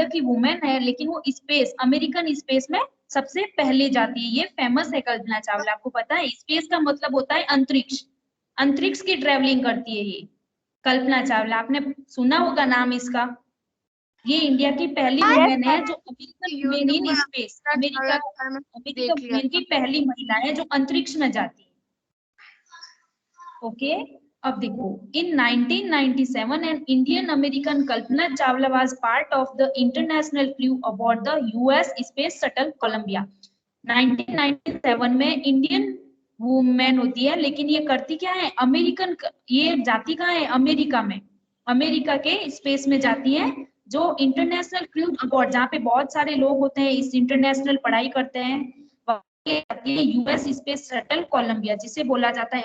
की वुमेन है, लेकिन वो स्पेस, अमेरिकन स्पेस में सबसे पहले जाती है। ये फेमस है कल्पना चावला, आपको पता है? स्पेस का मतलब होता है अंतरिक्ष, अंतरिक्ष की ट्रेवलिंग करती है ये कल्पना चावला, आपने सुना होगा नाम इसका। ये इंडिया की पहली वुमेन है जो American women in space, America women की पहली महिला है जो अंतरिक्ष में जाती है। ओके, अब देखो, in 1997 an Indian American Kalpana Chawla was part of the international crew aboard the US space shuttle Columbia. 1997 में इंडियन वुमेन होती है, लेकिन ये करती क्या है? अमेरिकन, ये जाती कहाँ है? अमेरिका में, अमेरिका के स्पेस में जाती है, जो इंटरनेशनल क्रू अबॉर्ड, जहाँ पे बहुत सारे लोग होते हैं, इस इंटरनेशनल पढ़ाई करते हैं, यूएस स्पेस शटल कोलंबिया, जिसे बोला जाता है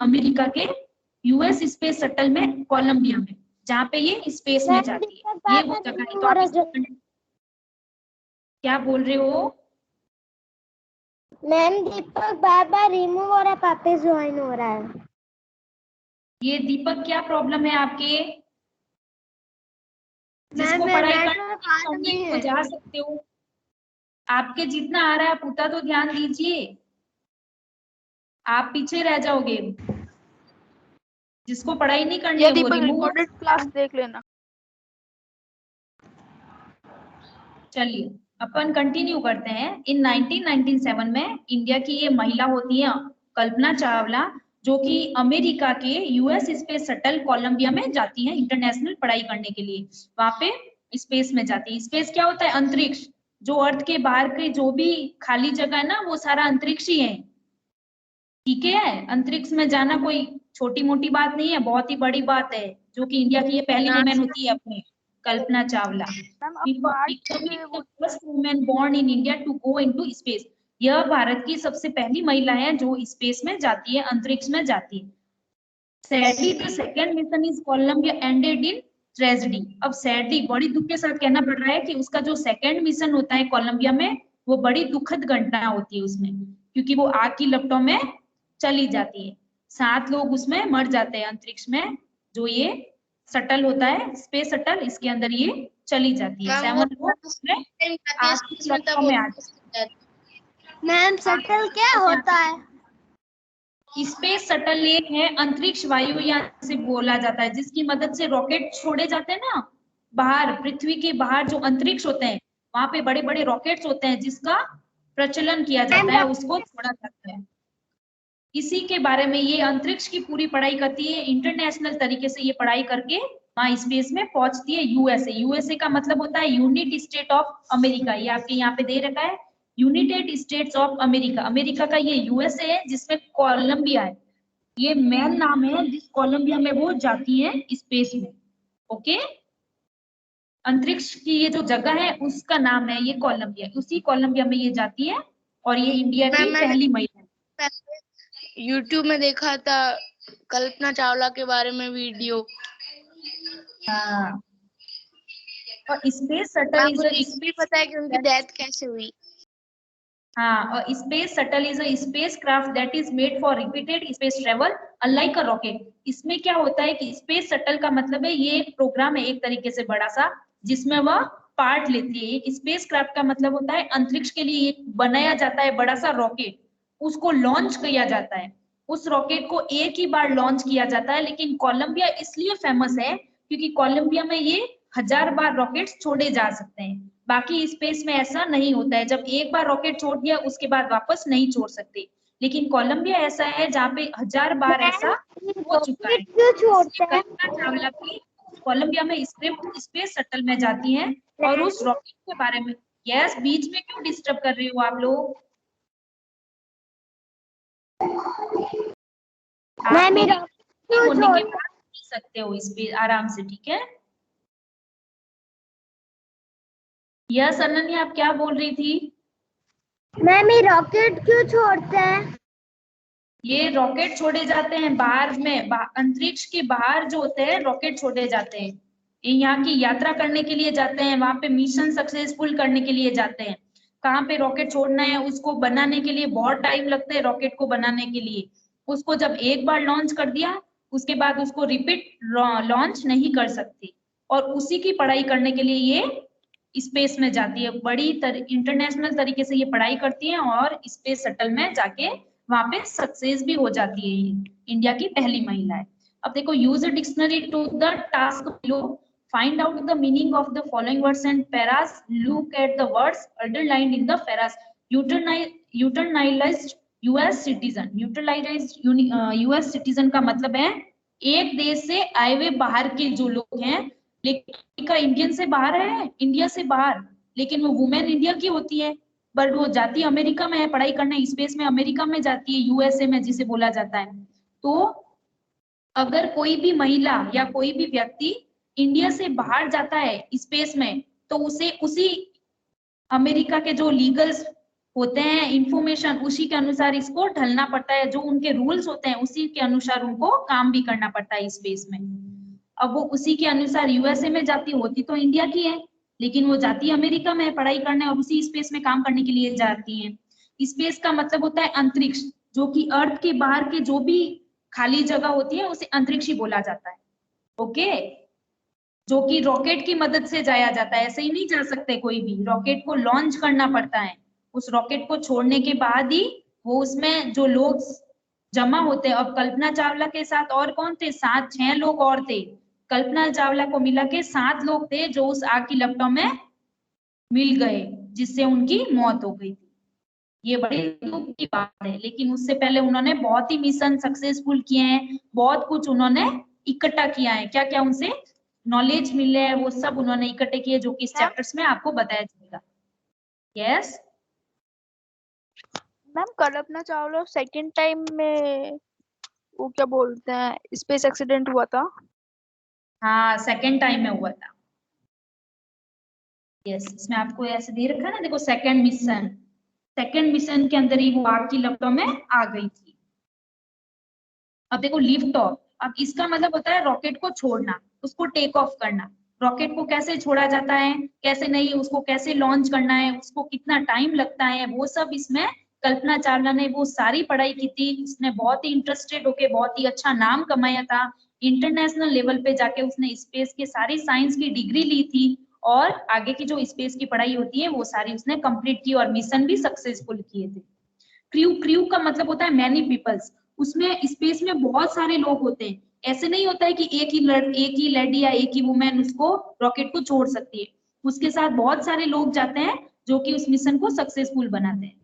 अमेरिका के यूएस स्पेस शटल में कोलंबिया में, जहाँ पे ये स्पेस में जाती है। ये वो जगह है। तो आप क्या बोल रहे हो? मैम दीपक बार बार रिमूव हो रहा है, वापस ज्वाइन हो रहा है। ये दीपक, क्या प्रॉब्लम है आपके? जिसको पढ़ाई करनी तो जा सकते हो, आपके जितना आ रहा है आप उतना तो ध्यान दीजिए, आप पीछे रह जाओगे। जिसको पढ़ाई नहीं करनी है वो रिकॉर्डेड क्लास देख लेना। चलिए अपन कंटिन्यू करते हैं। इन 1997 में इंडिया की ये महिला होती है कल्पना चावला, जो कि अमेरिका के यूएस स्पेस शटल कोलंबिया में जाती है इंटरनेशनल पढ़ाई करने के लिए। वहां पे स्पेस में जाती है। स्पेस क्या होता है? अंतरिक्ष। जो अर्थ के बाहर के जो भी खाली जगह है ना, वो सारा अंतरिक्ष ही है। ठीक है, अंतरिक्ष में जाना कोई छोटी मोटी बात नहीं है, बहुत ही बड़ी बात है, जो कि इंडिया की ये पहली वुमेन होती है अपनी Kalpana Chawla. First women born in India to go into space. यह भारत की सबसे पहली महिला है जो स्पेस में जाती है, अंतरिक्ष में जाती है। Sadly the second mission is Columbia ended in tragedy. अब सैडली, बड़ी दुख के साथ कहना पड़ रहा है कि उसका जो सेकंड मिशन होता है कोलंबिया में, वो बड़ी दुखद घटना होती है उसमें, क्योंकि वो आग की लपटों में चली जाती है। 7 लोग उसमें मर जाते हैं अंतरिक्ष में। जो ये शटल होता है, स्पेस शटल, इसके अंदर ये चली जाती है। 7 लोग उसमें आग की लपटों में आ जाते हैं। मैम शटल क्या होता है? स्पेस शटल ये है अंतरिक्ष वायुयान से बोला जाता है, जिसकी मदद से रॉकेट छोड़े जाते हैं ना बाहर, पृथ्वी के बाहर जो अंतरिक्ष होते हैं, वहां पे बड़े बड़े रॉकेट्स होते हैं, जिसका प्रचलन किया जाता है, उसको छोड़ा जाता है। इसी के बारे में ये अंतरिक्ष की पूरी पढ़ाई करती है, इंटरनेशनल तरीके से ये पढ़ाई करके वहां स्पेस में पहुंचती है। यूएसए, यूएसए का मतलब होता है यूनिट स्टेट ऑफ अमेरिका। ये आपके यहाँ पे दे रखा है, United states of America. America का ये यूएसए है, जिसमें कोलंबिया है, ये मेन नाम है जिस कोलंबिया में वो जाती है स्पेस में। ओके, अंतरिक्ष की ये जो जगह है उसका नाम है ये कोलंबिया। उसी कोलंबिया में ये जाती है और ये इंडिया की पहली महिला है। यूट्यूब में देखा था कल्पना चावला के बारे में वीडियो। हाँ, और स्पेस शटल इज भी पता है कि उनकी डेथ कैसे हुई। हाँ, और space shuttle is a space craft that is made for repeated space travel unlike a rocket. इसमें क्या होता है कि स्पेस शटल का मतलब है ये एक प्रोग्राम है एक तरीके से बड़ा सा, जिसमें वह पार्ट लेती है। एक स्पेस क्राफ्ट का मतलब होता है अंतरिक्ष के लिए एक बनाया जाता है बड़ा सा रॉकेट, उसको लॉन्च किया जाता है। उस रॉकेट को एक ही बार लॉन्च किया जाता है, लेकिन कोलंबिया इसलिए फेमस है क्योंकि कोलंबिया में ये 1000 बार रॉकेट्स छोड़े जा सकते हैं। बाकी स्पेस में ऐसा नहीं होता है, जब एक बार रॉकेट छोड़ दिया उसके बाद वापस नहीं छोड़ सकते। लेकिन कोलंबिया ऐसा है जहाँ पे 1000 बार ऐसा हो चुका है। क्यों छोड़ते हैं? कल्पना चावला भी कोलंबिया में स्पेस शटल में जाती हैं और उस रॉकेट के बारे में। यस, बीच में क्यों डिस्टर्ब कर रहे हो आप लोग? आप मेरे होने के बाद पी सकते हो इस पे आराम से, ठीक है? यस अनन्या, आप क्या बोल रही थी? मैम ये रॉकेट क्यों छोड़ते हैं? ये रॉकेट छोड़े जाते हैं बाहर में, अंतरिक्ष के बाहर जो होते हैं रॉकेट छोड़े जाते हैं। ये यहाँ की यात्रा करने के लिए जाते हैं, वहां पे मिशन सक्सेसफुल करने के लिए जाते हैं। कहाँ पे रॉकेट छोड़ना है उसको बनाने के लिए बहुत टाइम लगता है, रॉकेट को बनाने के लिए। उसको जब एक बार लॉन्च कर दिया उसके बाद उसको रिपीट लॉन्च नहीं कर सकते। और उसी की पढ़ाई करने के लिए ये स्पेस में जाती है। बड़ी इंटरनेशनल तरीके से ये पढ़ाई करती है और स्पेस शटल में जाके वहां पे सक्सेस भी हो जाती है। ये इंडिया की पहली महिला है। अब देखो, use a dictionary to the task below, find out the meaning of the following words and paras, look at the words underlined in the paras. Naturalised US citizen, utilised US citizen का मतलब है एक देश से आए हुए बाहर के जो लोग हैं, लेकिन का इंडियन से बाहर है, इंडिया से बाहर, लेकिन वो वुमेन इंडिया की होती है, बट वो जाती अमेरिका में है पढ़ाई करने, स्पेस में अमेरिका में जाती है, यूएसए में जिसे बोला जाता है। तो अगर कोई भी महिला या कोई भी व्यक्ति इंडिया से बाहर जाता है स्पेस में, तो उसे उसी अमेरिका के जो लीगल्स होते हैं, इंफॉर्मेशन, उसी के अनुसार इसको ढलना पड़ता है। जो उनके रूल्स होते हैं उसी के अनुसार उनको काम भी करना पड़ता है स्पेस में। अब वो उसी के अनुसार यूएसए में जाती, होती तो इंडिया की है, लेकिन वो जाती अमेरिका में पढ़ाई करने और उसी स्पेस में काम करने के लिए जाती है। स्पेस का मतलब होता है अंतरिक्ष, जो कि अर्थ के बाहर के जो भी खाली जगह होती है उसे अंतरिक्ष ही बोला जाता है। ओके, जो कि रॉकेट की मदद से जाया जाता है, ऐसे ही नहीं जा सकते कोई भी, रॉकेट को लॉन्च करना पड़ता है। उस रॉकेट को छोड़ने के बाद ही वो उसमें जो लोग जमा होते हैं। अब कल्पना चावला के साथ और कौन थे, 7-6 लोग और थे। कल्पना चावला को मिला के 7 लोग थे जो उस आग की लपटों में मिल गए, जिससे उनकी मौत हो गई थी। ये बड़ी दुख की बात है, लेकिन उससे पहले उन्होंने बहुत ही मिशन सक्सेसफुल किए हैं, बहुत कुछ उन्होंने इकट्ठा किया है, क्या क्या उनसे नॉलेज मिले हैं वो सब उन्होंने इकट्ठे किए, जो कि इस चैप्टर्स में आपको बताया जाएगा। Yes ma'am, Kalpana Chawla second time में वो क्या बोलते हैं, स्पेस एक्सीडेंट हुआ था। हाँ, सेकेंड टाइम में हुआ था। यस, इसमें आपको ऐसे दे रखा है ना, देखो सेकेंड मिशन के अंदर ही वो आग की लपटों में आ गई थी। अब देखो, लिफ्ट ऑफ, अब इसका मतलब होता है रॉकेट को छोड़ना, उसको टेक ऑफ करना। रॉकेट को कैसे छोड़ा जाता है, कैसे नहीं, उसको कैसे लॉन्च करना है, उसको कितना टाइम लगता है, वो सब इसमें कल्पना चावला ने वो सारी पढ़ाई की थी। उसने बहुत ही इंटरेस्टेड होके बहुत ही अच्छा नाम कमाया था। इंटरनेशनल लेवल पे जाके उसने स्पेस के सारी साइंस की डिग्री ली थी, और आगे की जो स्पेस की पढ़ाई होती है वो सारी उसने कंप्लीट की और मिशन भी सक्सेसफुल किए थे। क्रू का मतलब होता है मैनी पीपल्स। उसमें स्पेस में बहुत सारे लोग होते हैं, ऐसे नहीं होता है कि एक ही लेडी या एक ही वुमेन उसको रॉकेट को छोड़ सकती है। उसके साथ बहुत सारे लोग जाते हैं जो कि उस मिशन को सक्सेसफुल बनाते हैं।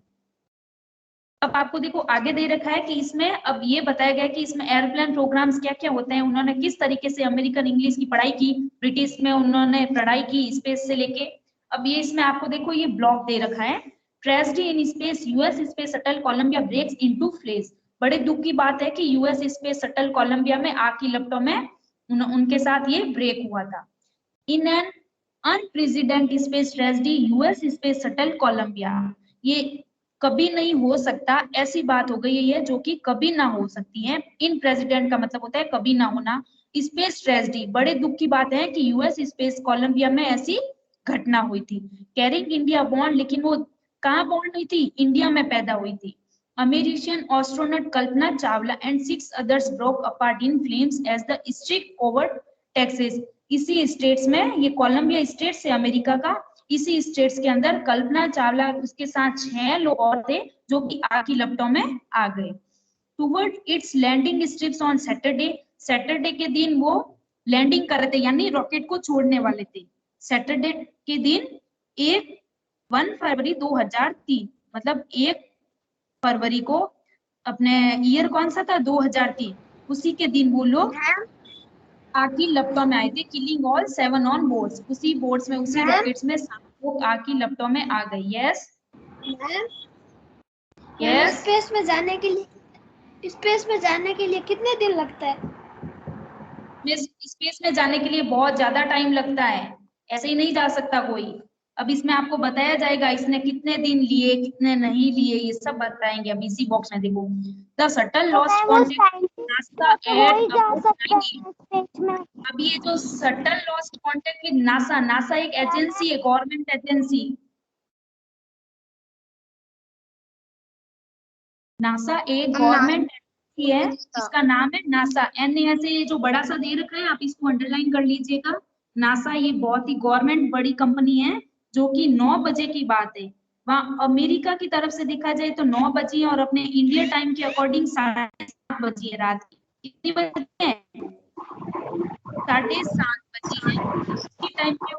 अब आपको देखो आगे दे रखा है कि इसमें अब ये बताया गया कि इसमें एयरप्लेन प्रोग्राम्स क्या क्या होते हैं, उन्होंने किस तरीके से अमेरिकन इंग्लिश की पढ़ाई की, ब्रिटिश में उन्होंने पढ़ाई की स्पेस से लेके। अब ये इसमें आपको देखो ये ब्लॉक दे रखा है, tragedy in space, US space shuttle Columbia breaks into flames. बड़े दुख की बात है कि यूएस स्पेस शटल कोलंबिया में आग की लपटों में उनके साथ ये ब्रेक हुआ था। In an unprecedented space tragedy US space shuttle Columbia, ये कभी नहीं हो सकता, ऐसी बात हो गई है जो कि कभी ना हो सकती है। इन प्रेसिडेंट का मतलब होता है कभी ना होना। स्पेस ट्रेजेडी, बड़े दुख की बात है कि यूएस स्पेस कोलंबिया में ऐसी घटना हुई थी। कैरिंग इंडिया बॉन्ड, लेकिन वो कहाँ बॉन्ड हुई थी, इंडिया में पैदा हुई थी। American astronaut Kalpana Chawla and 6 others broke apart in flames as the streak over Texas। इसी स्टेट्स में, ये कोलंबिया स्टेट से अमेरिका का, इसी स्टेट्स के अंदर कल्पना चावला उसके साथ 6 लोग और थे जो कि आग की लपटों में आ गए। Toward its landing strips on Saturday, Saturday के दिन वो लैंडिंग कर रहे थे, यानी रॉकेट को छोड़ने वाले थे। सैटरडे के दिन 1 फरवरी 2003, मतलब 1 फरवरी को, अपने ईयर कौन सा था, 2003, उसी के दिन वो लोग आग की लपटों में आए थे। किलिंग ऑल 7 ऑन बोर्ड्स, उसी बोर्ड्स में, उसी रॉकेट्स में 7 लोग आग की लपटों में आ गए। यस यस, स्पेस में जाने के लिए कितने दिन लगता है? स्पेस में जाने के लिए बहुत ज्यादा टाइम लगता है, ऐसे ही नहीं जा सकता कोई। अब इसमें आपको बताया जाएगा इसने कितने दिन लिए कितने नहीं लिए, ये सब बताएंगे अब इसी बॉक्स में। देखो, the shuttle lost contact NASA at about 9। अब ये जो shuttle lost contact with NASA, NASA एक एजेंसी है, गवर्नमेंट एजेंसी। नासा एक गवर्नमेंट एजेंसी है, इसका नाम है नासा। एन से ये जो बड़ा सा दे रखा है आप इसको अंडरलाइन कर लीजिएगा, नासा ये बहुत ही गवर्नमेंट बड़ी कंपनी है, जो कि 9 बजे की बात है। वहाँ अमेरिका की तरफ से देखा जाए तो 9 बजे और अपने इंडिया टाइम के अकॉर्डिंग 7:30 बजे है रात की। कितनी बजे है? 7:30 बजे है। उसी टाइम पे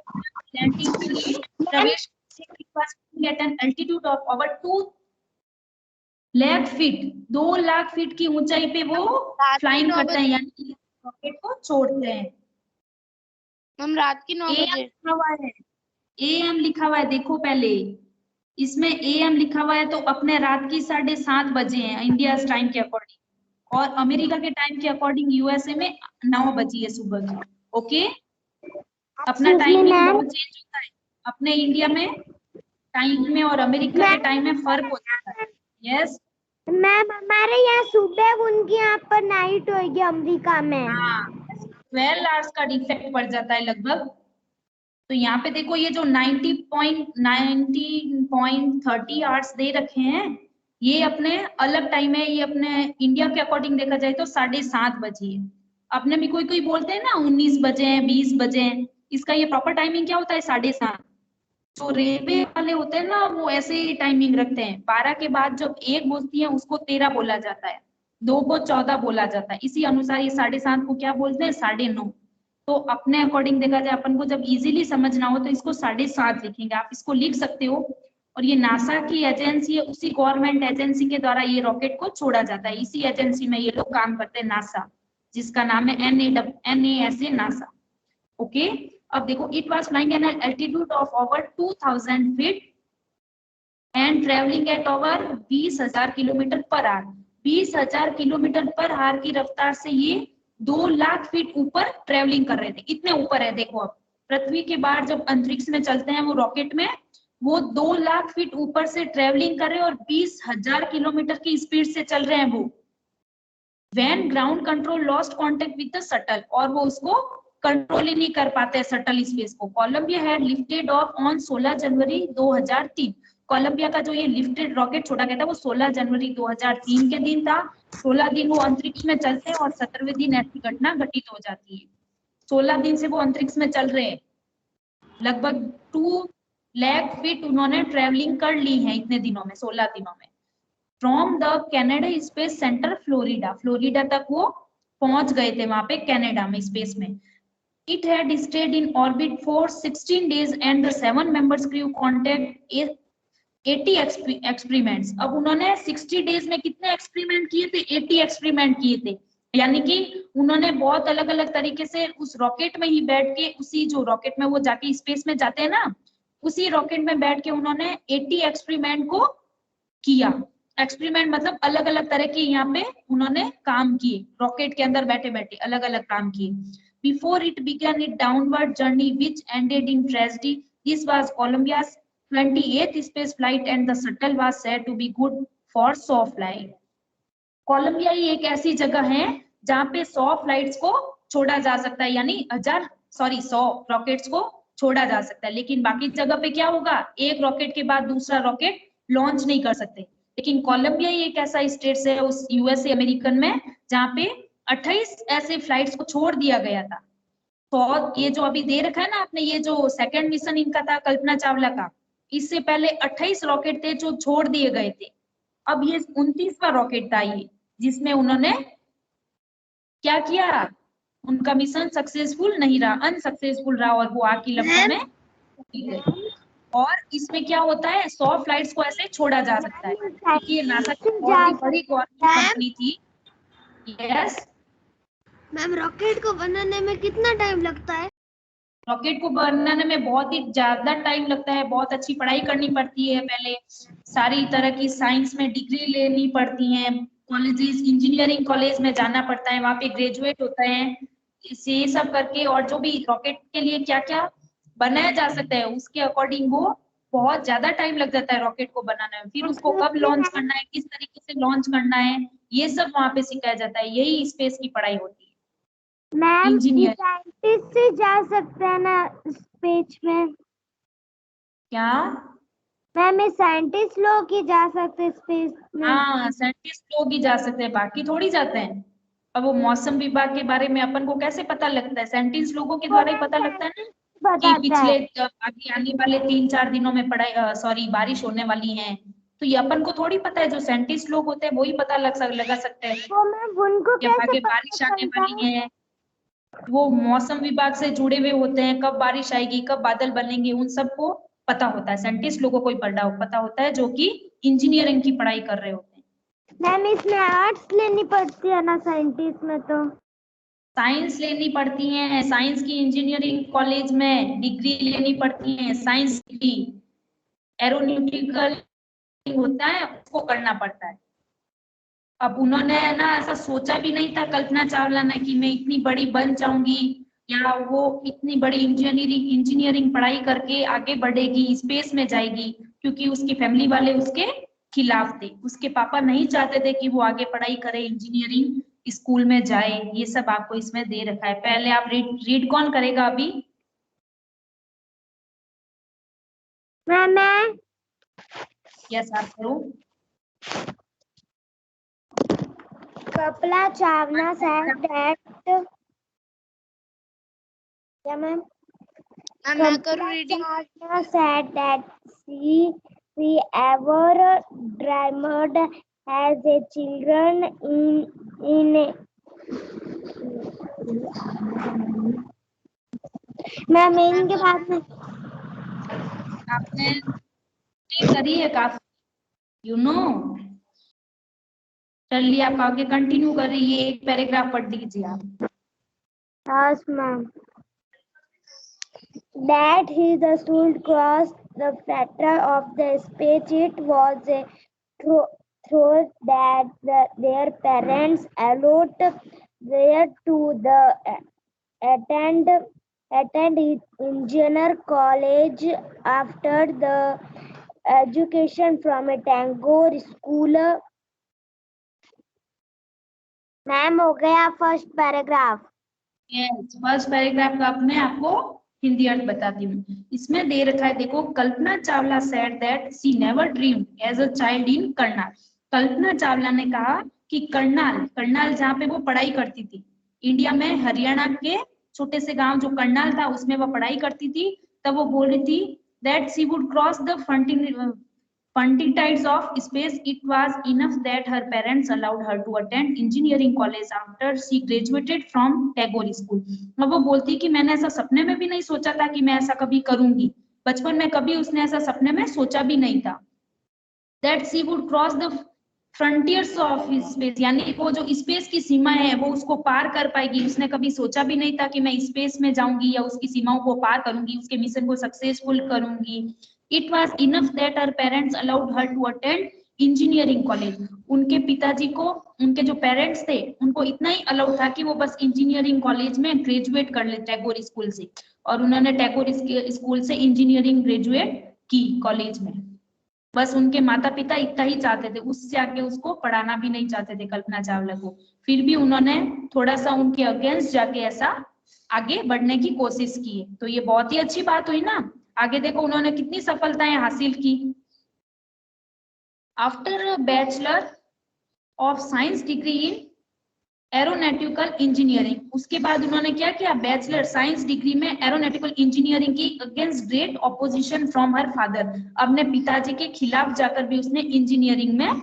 लैंडिंग के लिए प्रवेश at an altitude of over 2 lakh feet, 2 lakh feet की ऊंचाई पे वो रात की फ्लाइंग 9 करते हैं, बजे। यानी रॉकेट को छोड़ते हैं। मैम रात की 9 AM बजे। लिखा हुआ है, AM लिखा हुआ है, देखो पहले इसमें AM लिखा हुआ है, तो अपने रात की 7:30 बजे हैं इंडिया टाइम के अकॉर्डिंग, और अमेरिका के टाइम के अकॉर्डिंग यूएसए में 9 बजी है सुबह की। ओके, अपना टाइमिंग बहुत चेंज होता है, अपने इंडिया में टाइम में और अमेरिका के टाइम में फर्क हो जाता है। यस मैम, हमारे यहाँ सुबह, उनके यहाँ पर नाइट होगी अमेरिका में। हाँ, 12 आवर्स का डिफेक्ट पड़ जाता है लगभग। तो यहाँ पे देखो ये जो 90.30 आवर्स दे रखे हैं, ये अपने अलग टाइम है, ये अपने इंडिया के अकॉर्डिंग देखा जाए तो 7:30 बजे है। अपने भी कोई कोई बोलते हैं ना 19 बजे हैं, 20 बजे हैं, इसका ये प्रॉपर टाइमिंग क्या होता है? 7:30। जो रेलवे वाले होते हैं ना, वो ऐसे ही टाइमिंग रखते हैं, 12 के बाद जब 1 बजती है उसको 13 बोला जाता है, 2 को 14 बोला जाता है, इसी अनुसार ये 7:30 को क्या बोलते हैं? 9:30। तो अपने अकॉर्डिंग देखा जाए, अपन को जब इजीली समझना हो तो इसको 7:30 लिखेंगे, आप इसको लिख सकते हो। और ये नासा की एजेंसी है, उसी गवर्नमेंट एजेंसी के द्वारा ये रॉकेट को छोड़ा जाता है, इसी एजेंसी में ये लोग काम करते हैं, नासा, जिसका नाम है NASA, नासा। ओके, अब देखो, it was flying N altitude of over 2000 feet and travelling at over 20,000 kilometre per hour. 20,000 kilometre per hour की रफ्तार से ये 2 लाख फीट ऊपर ट्रेवलिंग कर रहे थे। इतने ऊपर है, देखो अब पृथ्वी के बाहर जब अंतरिक्ष में चलते हैं वो रॉकेट में, वो 2 लाख फीट ऊपर से ट्रेवलिंग कर रहे हैं और 20,000 किलोमीटर की स्पीड से चल रहे हैं वो। When ground control lost contact with the shuttle, और वो उसको कंट्रोल ही नहीं कर पाते शटल स्पेस को। Columbia had lifted off on 16 January 2003। Columbia का जो ये लिफ्टेड रॉकेट छोड़ा गया था वो 16 जनवरी 2003 के दिन था। 16 दिन वो अंतरिक्ष में चलते हैं और 17वें दिन ऐसी घटना घटित हो जाती है। 16 दिन से वो अंतरिक्ष में चल रहे हैं, लगभग 2 लाख फीट उन्होंने ट्रेवलिंग कर ली है इतने दिनों में, 16 दिनों में। From the Canada space centre Florida, Florida तक वो पहुंच गए थे वहां पे कनाडा में, स्पेस में। It had stayed in orbit for 16 days and the 7 members crew contact 80 experiments. अब उन्होंने 60 डेज में कितने एक्सपेरिमेंट किए थे? 80 एक्सपेरिमेंट किए थे, यानी कि उन्होंने बहुत अलग अलग तरीके से उस रॉकेट में ही बैठ के, उसी जो रॉकेट में वो जाके स्पेस में जाते हैं ना, उसी रॉकेट में बैठ के उन्होंने 80 एक्सपेरिमेंट को किया। एक्सपेरिमेंट मतलब अलग अलग तरह की यहाँ पे उन्होंने काम किए, रॉकेट के अंदर बैठे बैठे अलग अलग काम किए। Before it began it downward journey which ended in tragedy, this was Columbia's 28th space flight and the shuttle was said to be good for 100 flight। Colombia ही एक ऐसी जगह है जहाँ पे 100 फ्लाइट्स को छोड़ा जा सकता है, यानी 100 रॉकेट्स को छोड़ा जा सकता है। लेकिन बाकी जगह पे क्या होगा? एक रॉकेट के बाद दूसरा रॉकेट लॉन्च नहीं कर सकते। लेकिन कोलंबिया ही एक ऐसा स्टेट है उस यूएसए अमेरिकन में जहाँ पे 28 ऐसे फ्लाइट्स को छोड़ दिया गया था। तो ये जो अभी दे रखा है ना आपने, ये जो सेकंड मिशन इनका था कल्पना चावला का, इससे पहले 28 रॉकेट थे जो छोड़ दिए गए थे। अब ये 29वां रॉकेट था ये, जिसमें उन्होंने क्या किया? उनका मिशन सक्सेसफुल नहीं रहा, अनसक्सेसफुल रहा, और वो आग की लपटों में गए। और इसमें क्या होता है, 100 फ्लाइट्स को ऐसे छोड़ा जा सकता है, क्योंकि ये नासा की बहुत ही बड़ी गवर्नमेंट कंपनी थी। यस मैम, रॉकेट को बनाने में कितना टाइम लगता है? रॉकेट को बनाने में बहुत ही ज्यादा टाइम लगता है, बहुत अच्छी पढ़ाई करनी पड़ती है, पहले सारी तरह की साइंस में डिग्री लेनी पड़ती है, कॉलेजेस, इंजीनियरिंग कॉलेज में जाना पड़ता है, वहाँ पे ग्रेजुएट होता है, ये सब करके। और जो भी रॉकेट के लिए क्या क्या बनाया जा सकता है उसके अकॉर्डिंग वो बहुत ज्यादा टाइम लग जाता है रॉकेट को बनाने में। फिर उसको कब लॉन्च करना है, किस तरीके से लॉन्च करना है, ये सब वहाँ पे सिखाया जाता है। यही स्पेस की पढ़ाई होती है। मैम, इंजीनियर साइंटिस्ट से जा सकते हैं ना स्पेस में? क्या? मैम, ये साइंटिस्ट लोग ही जा सकते हैं स्पेस में? हाँ, साइंटिस्ट लोग ही जा सकते हैं, बाकी थोड़ी जाते हैं। अब वो मौसम विभाग के बारे में अपन को कैसे पता लगता है? साइंटिस्ट लोगों के द्वारा ही पता लगता है ना। बताता पिछले है। आगे आने वाले 3-4 दिनों में बारिश होने वाली है, तो ये अपन को थोड़ी पता है, जो साइंटिस्ट लोग होते हैं वही पता लगा सकते हैं तो मैम उनको कि अब कैसे आगे पता बारिश आने चलता वाली है? है। वो मौसम विभाग से जुड़े हुए होते हैं, कब बारिश आएगी, कब बादल बनेंगे, उन सबको पता होता है। साइंटिस्ट लोगों को ही पता होता है, जो कि इंजीनियरिंग की पढ़ाई कर रहे होते हैं। मैम इसमें आर्ट्स लेनी पड़ती है ना साइंटिस्ट में? तो साइंस लेनी पड़ती है, साइंस की इंजीनियरिंग कॉलेज में डिग्री लेनी पड़ती है, साइंस की एरोनॉटिकल होता है उसको करना पड़ता है। अब उन्होंने ना ऐसा सोचा भी नहीं था कल्पना चावला ने कि मैं इतनी बड़ी बन जाऊंगी, या वो इतनी बड़ी इंजीनियरिंग पढ़ाई करके आगे बढ़ेगी, स्पेस में जाएगी, क्योंकि उसकी फैमिली वाले उसके खिलाफ थे। उसके पापा नहीं चाहते थे कि वो आगे पढ़ाई करे, इंजीनियरिंग स्कूल में जाए। ये सब आपको इसमें दे रखा है। पहले आप रीड कौन करेगा अभी? मैं यस आप करो। कल्पना चावला said that क्या मैम? मैं करूँ reading? Chavla said that she ever dreamed as a children in ma'am इनके बाद में आपने करी है काफी, यू नो। चलिए आप आगे कंटिन्यू कर रही है, एक पैराग्राफ पढ़ लीजिए आप। yes ma'am that he should cross the factor of the space. It was a truth that their parents allowed there to the attend engineer college after the education from a Tagore school. Ma'am हो गया first paragraph. Yes, first paragraph का मैं आपको हिंदी अर्थ बताती हूँ। इसमें दे रखा है, देखो, Kalpana Chawla said that she never dreamed as a child in Karnal. Kalpana Chawla ने कहा कि करनाल जहाँ पे वो पढ़ाई करती थी, इंडिया में हरियाणा के छोटे से गांव जो करनाल था उसमें वो पढ़ाई करती थी, तब वो बोल रही थी that she would cross the frontiers of space. It was enough that her parents allowed her to attend engineering college after she graduated from Tagore School. अब वो बोलती कि मैंने ऐसा सपने में भी नहीं सोचा था कि मैं ऐसा कभी करूंगी, बचपन में कभी उसने ऐसा सपने में सोचा भी नहीं था। That she would cross the frontiers of space, यानी वो जो स्पेस की सीमा है वो उसको पार कर पाएगी। उसने कभी सोचा भी नहीं था कि मैं स्पेस में जाऊंगी या उसकी सीमाओं को पार करूंगी, उसके मिशन को सक्सेसफुल करूंगी। It was enough that her parents allowed her to attend engineering college. उनके पिताजी को, उनके जो पेरेंट्स थे, उनको इतना ही अलाउ था कि वो बस इंजीनियरिंग कॉलेज में ग्रेजुएट कर ले टैगोर स्कूल से, और उन्होंने टैगोर स्कूल से इंजीनियरिंग ग्रेजुएट की कॉलेज में। बस उनके माता पिता इतना ही चाहते थे, उससे आगे उसको पढ़ाना भी नहीं चाहते थे कल्पना चावला को। फिर भी उन्होंने थोड़ा सा उनके अगेंस्ट जाके ऐसा आगे बढ़ने की कोशिश की है, तो ये बहुत ही अच्छी बात हुई ना। आगे देखो उन्होंने कितनी सफलताएं हासिल की। After bachelor of science degree in aeronautical engineering, उसके बाद उन्होंने क्या किया, बैचलर साइंस डिग्री में एरोनॉटिकल इंजीनियरिंग की against great opposition from her father. अपने पिताजी के खिलाफ जाकर भी उसने इंजीनियरिंग में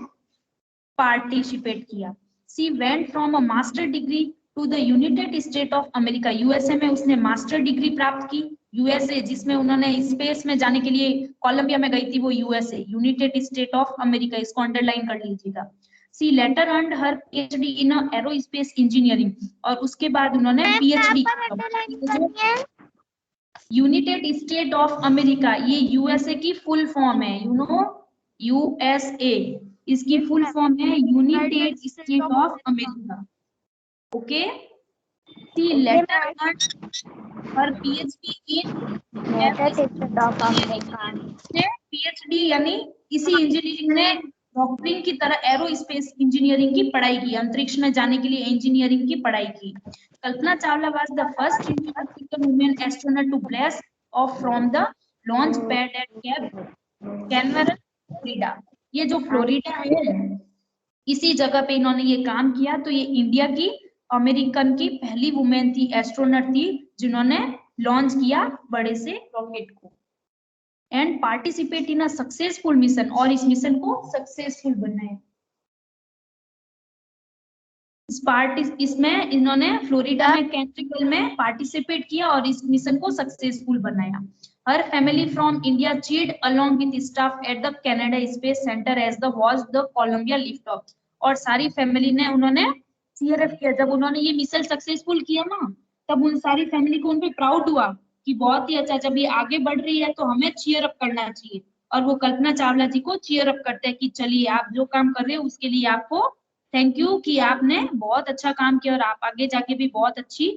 पार्टिसिपेट किया। She went from a master degree to the United State of America, USA में उसने मास्टर डिग्री प्राप्त की। यूएसए जिसमें उन्होंने स्पेस में जाने के लिए कोलंबिया में गई थी, वो USA, United State of America, इसको अंडरलाइन कर लीजिएगा। She later earned her PhD in aerospace engineering, और उसके बाद उन्होंने PhD United State of America, ये यूएसए की फुल फॉर्म है, यू नो, यूएसए, इसकी फुल फॉर्म है United State of America. Okay, see later her PhD in PhD यानी इसी इंजीनियरिंग में डॉक्टरिंग की तरह एरोस्पेस इंजीनियरिंग की पढ़ाई की, अंतरिक्ष में जाने के लिए इंजीनियरिंग की पढ़ाई की। Kalpana Chawla was the first Indian African women astronaut to blast off from the launch pad at Cape Canaveral, Florida. ये जो फ्लोरिडा है, इसी जगह पे इन्होंने ये काम किया। तो ये इंडिया की, अमेरिकन की पहली वुमेन थी, एस्ट्रोनॉट थी, जिन्होंने लॉन्च किया बड़े से रॉकेट को and participate in a successful mission, और इस मिशन को सक्सेसफुल बनाया। इसमें इन्होंने फ्लोरिडा में केंट्रिकल में पार्टिसिपेट किया और इस मिशन को सक्सेसफुल बनाया। Her family from India cheered along with staff at the Canada space centre as the was the Columbia lift off, और सारी फैमिली ने उन्होंने चीयर किया। जब उन्होंने ये मिशन सक्सेसफुल किया ना, तब उन सारी फैमिली को उन पे प्राउड हुआ कि बहुत ही अच्छा, जब ये आगे बढ़ रही है तो हमें चीयर अप करना चाहिए। और वो कल्पना चावला जी को चीयर अप करते हैं कि चलिए आप जो काम कर रहे हो उसके लिए आपको थैंक यू कि आपने बहुत अच्छा काम किया और आप आगे जाके भी बहुत अच्छी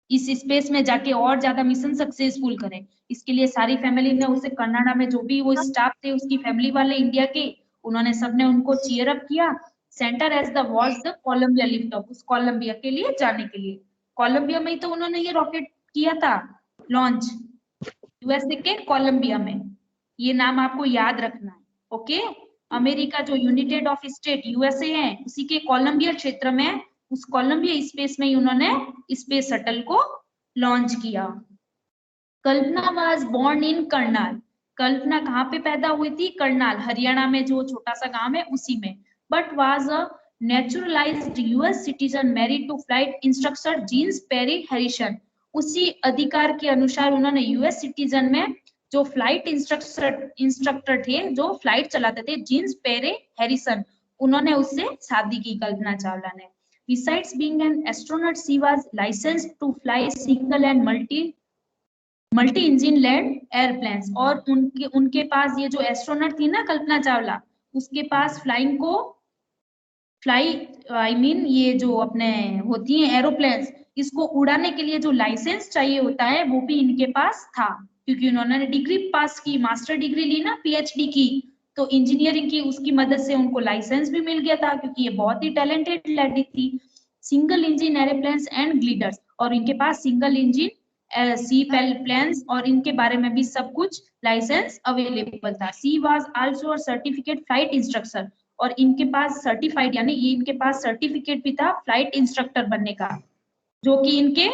इस स्पेस में जाके और ज्यादा मिशन सक्सेसफुल करें। इसके लिए सारी फैमिली ने उसे कनाडा में जो भी वो स्टाफ थे उसकी फैमिली वाले इंडिया के, उन्होंने सबने उनको चीयर अप किया। Centre as the was the Columbia lift off, उस कोलंबिया के लिए जाने के लिए। कोलंबिया में ही तो उन्होंने ये रॉकेट किया था लॉन्च, यूएसए के कोलंबिया में। ये नाम आपको याद रखना है, ओके। अमेरिका जो यूनाइटेड ऑफ स्टेट यूएसए है, उसी के कोलंबिया क्षेत्र में, उस कोलंबिया स्पेस में ही उन्होंने स्पेस शटल को लॉन्च किया। कल्पना वाज बोर्न इन करनाल। कल्पना कहाँ पे पैदा हुई थी? करनाल, हरियाणा में जो छोटा सा गांव है उसी में। But was a naturalised US citizen married to flight instructor Jean Pierre Harrison. उसी अधिकार के अनुसार उन्होंने यूएस सिटीजन में जो फ्लाइट इंस्ट्रक्टर थे, जो फ्लाइट चलाते थे, जीन्स पेरे हैरिसन, उन्होंने उससे शादी की कल्पना चावला ने। Besides being an astronaut, she was licensed to fly single and multi engine land airplanes. और उनके पास ये जो एस्ट्रोनॉट थी ना कल्पना चावला, उसके पास ये जो अपने होती हैं एरोप्लेन्स, इसको उड़ाने के लिए जो लाइसेंस चाहिए होता है वो भी इनके पास था, क्योंकि उन्होंने डिग्री पास की, मास्टर डिग्री ली ना, पीएचडी की, तो इंजीनियरिंग की, उसकी मदद से उनको लाइसेंस भी मिल गया था, क्योंकि ये बहुत ही टैलेंटेड लेडी थी। सिंगल इंजन एरोप्लेन्स एंड ग्लिडर्स, और इनके पास सिंगल इंजन सी प्लेन्स और इनके बारे में भी सब कुछ लाइसेंस अवेलेबल था। सी was also certificate flight instructor, और इनके पास सर्टिफाइड यानी ये इनके पास सर्टिफिकेट भी था फ्लाइट इंस्ट्रक्टर बनने का, जो कि इनके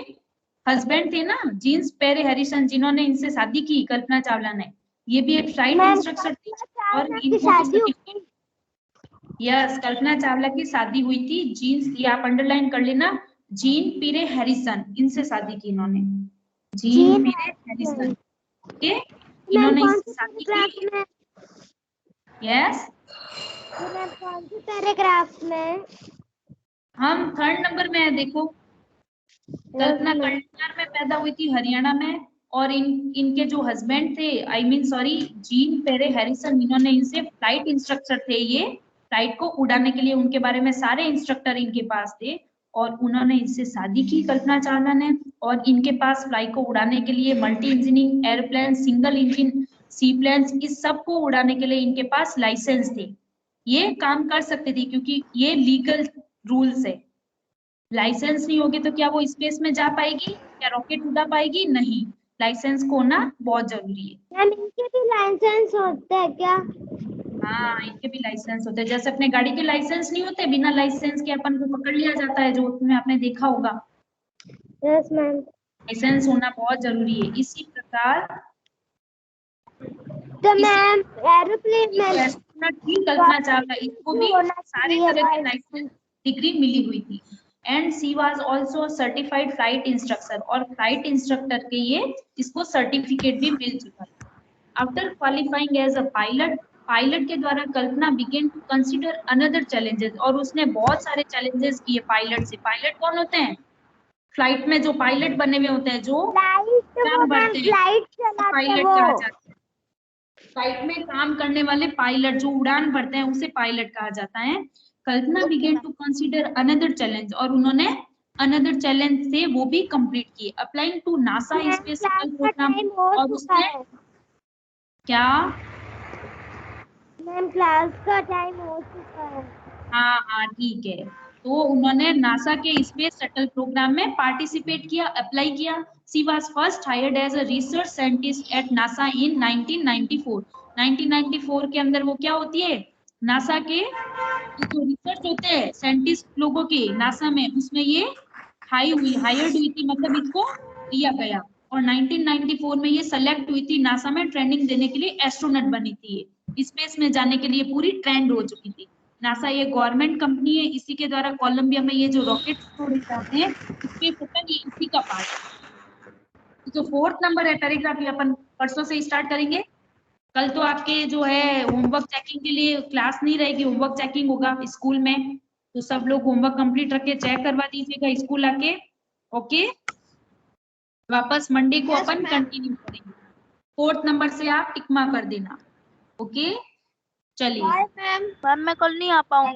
हस्बैंड थे ना जीन्स पेरे हैरिसन, जिन्होंने इनसे शादी की कल्पना चावला ने, ये भी एक फ्लाइट इंस्ट्रक्टर थी। और इनको यस, कल्पना चावला की शादी हुई थी जीन्स, ये आप अंडरलाइन कर लेना, जीन पीरे हैरिसन, इनसे शादी की इन्होंने, जीन पीरे हैरिसन, ओके। इन्होंने इससे शादी की। यस, कौन से पैराग्राफ में? हम 3rd नंबर में है, देखो। कल्पना करनाल में पैदा हुई थी, हरियाणा में, और इनके जो हस्बैंड थे, जीन पेरे हैरिसन, इन्होंने इनसे फ्लाइट इंस्ट्रक्टर थे, ये फ्लाइट को उड़ाने के लिए उनके बारे में सारे इंस्ट्रक्टर इनके पास थे, और उन्होंने इनसे शादी की कल्पना चावला ने। और इनके पास फ्लाइट को उड़ाने के लिए multi engineering airplane, single engine sea planes, इस सब को उड़ाने के लिए इनके पास लाइसेंस थे, ये काम कर सकते थे, क्योंकि ये लीगल रूल्स है। लाइसेंस नहीं होगी तो क्या वो स्पेस में जा पाएगी, क्या रॉकेट उड़ा पाएगी? नहीं, लाइसेंस को होना बहुत जरूरी है। मैम इनके भी लाइसेंस होते हैं क्या? हाँ, इनके भी लाइसेंस होते हैं, जैसे अपने गाड़ी के लाइसेंस नहीं होते, बिना लाइसेंस के अपन को पकड़ लिया जाता है, जो उसमें आपने देखा होगा। Yes ma'am. लाइसेंस होना बहुत जरूरी है। इसी प्रकार तो मैम एरोप्लेन में कल्पना चावला, इसको भी सारे तरह के लाइसेंस डिग्री मिली हुई थी। And she was also certified flight instructor, और फ्लाइट इंस्ट्रक्टर के ये इसको सर्टिफिकेट भी मिल चुका था। After qualifying as a pilot, pilot के द्वारा Kalpana began to consider another challenges, और उसने बहुत सारे चैलेंजेस किए पायलट से। पायलट कौन होते हैं? फ्लाइट में जो पायलट बने हुए होते हैं, जो काम करते हैं, पायलट कहा जाता है। फ्लाइट में काम करने वाले पायलट, जो उड़ान भरते हैं, उसे पायलट कहा जाता है। Kalpana began to consider another challenge, और उन्होंने अनदर चैलेंज से वो भी कंप्लीट किए। Applying to NASA space shuttle programme, और उसने क्या? मैम क्लास का टाइम हो चुका है। हाँ हाँ, ठीक है। तो उन्होंने नासा के स्पेस शटल प्रोग्राम में पार्टिसिपेट किया, अप्लाई किया। She was first hired as a research scientist at NASA in 1994। 1994 के अंदर वो क्या होती है, नासा के जो रिसर्च होते हैं साइंटिस्ट लोगों के नासा में, उसमें ये हायर्ड हुई थी, मतलब इसको लिया गया। और 1994 में ये सेलेक्ट हुई थी नासा में ट्रेनिंग देने के लिए, एस्ट्रोनॉट बनी थी ये, स्पेस में जाने के लिए पूरी ट्रेंड हो चुकी थी। नासा ये गवर्नमेंट कंपनी है, इसी के द्वारा कोलंबिया में ये जो रॉकेट छोड़े जाते हैं, स्पेस शटल ये इसी का पार्ट है। जो 4th नंबर है पैराग्राफ, ये अपन परसों से स्टार्ट करेंगे। कल तो आपके जो है होमवर्क चेकिंग के लिए क्लास नहीं रहेगी, होमवर्क चेकिंग होगा स्कूल में, तो सब लोग होमवर्क कंप्लीट रख के चेक करवा दीजिएगा स्कूल आके। ओके, वापस मंडे को अपन कंटिन्यू करेंगे। 4th नंबर से आप टिक मार्क कर देना। ओके, चलिए मैम मैं कल नहीं आ पाऊंगी।